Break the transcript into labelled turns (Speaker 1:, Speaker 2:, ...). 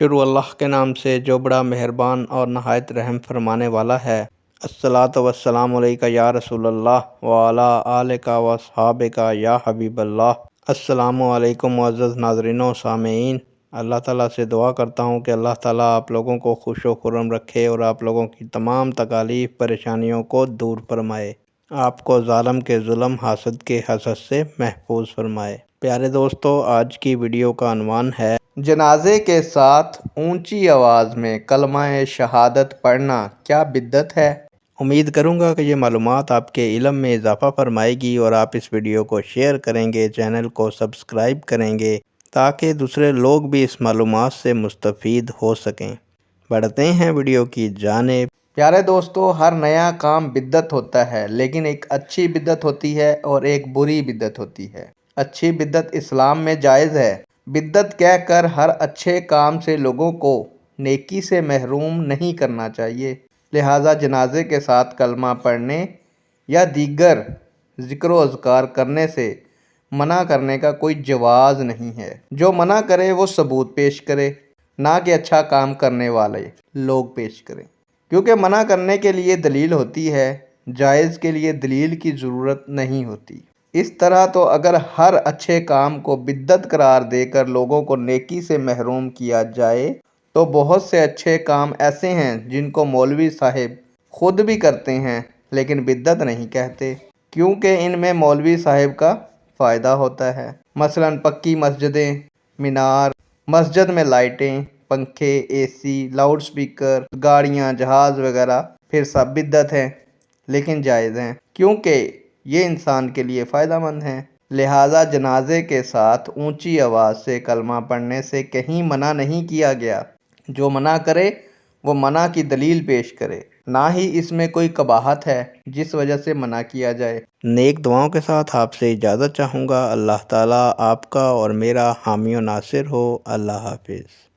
Speaker 1: शुरू अल्लाह के नाम से जो बड़ा मेहरबान और नहायत रहम फरमाने वाला है। अस्सलातु वस्सलामु अलैका या रसूलल्लाह व अला आलिका व अस्हाबिका या हबीबल्लाह। अस्सलामु अलैकुम मुअज़्ज़ज़ नाज़रीन व सामीईन। अल्लाह ताला से दुआ करता हूँ कि अल्लाह ताला आप लोगों को खुश व खुर्रम रखे और आप लोगों की तमाम तकालीफ परेशानियों को दूर फरमाए, आपको ज़ालिम के जुल्म हासद के हसद से महफूज फरमाए। प्यारे दोस्तों, आज की वीडियो का अनवान है जनाजे के साथ ऊंची आवाज़ में कलमा शहादत पढ़ना क्या बिद्दत है। उम्मीद करूंगा कि ये मालूमात आपके इल्म में इजाफ़ा फरमाएगी और आप इस वीडियो को शेयर करेंगे, चैनल को सब्सक्राइब करेंगे ताकि दूसरे लोग भी इस मालूमात से मुस्तफ़ीद हो सकें। बढ़ते हैं वीडियो की जानिब। प्यारे दोस्तों, हर नया काम बिद्दत होता है, लेकिन एक अच्छी बिद्दत होती है और एक बुरी बिद्दत होती है। अच्छी बिद्दत इस्लाम में जायज़ है। बिद्दत कहकर हर अच्छे काम से लोगों को नेकी से महरूम नहीं करना चाहिए। लिहाजा जनाजे के साथ कलमा पढ़ने या दीगर ज़िक्र व अज़कार करने से मना करने का कोई जवाज़ नहीं है। जो मना करे वो सबूत पेश करे, ना कि अच्छा काम करने वाले लोग पेश करें, क्योंकि मना करने के लिए दलील होती है, जायज़ के लिए दलील की ज़रूरत नहीं होती। इस तरह तो अगर हर अच्छे काम को बिद्दत करार देकर लोगों को नेकी से महरूम किया जाए तो बहुत से अच्छे काम ऐसे हैं जिनको मौलवी साहिब खुद भी करते हैं लेकिन बिद्दत नहीं कहते, क्योंकि इनमें मौलवी साहिब का फ़ायदा होता है। मसलन पक्की मस्जिदें, मीनार, मस्जिद में लाइटें, पंखे, एसी, लाउड स्पीकर, गाड़ियाँ, जहाज़ वगैरह फिर सब बिद्दत हैं लेकिन जायज़ हैं, क्योंकि ये इंसान के लिए फ़ायदेमंद हैं। लिहाजा जनाजे के साथ ऊंची आवाज़ से कलमा पढ़ने से कहीं मना नहीं किया गया। जो मना करे वो मना की दलील पेश करे, ना ही इसमें कोई कबाहत है जिस वजह से मना किया जाए। नेक दुआओं के साथ आपसे इजाज़त चाहूँगा। अल्लाह ताला आपका और मेरा हामी व नासिर हो। अल्लाह हाफिज़।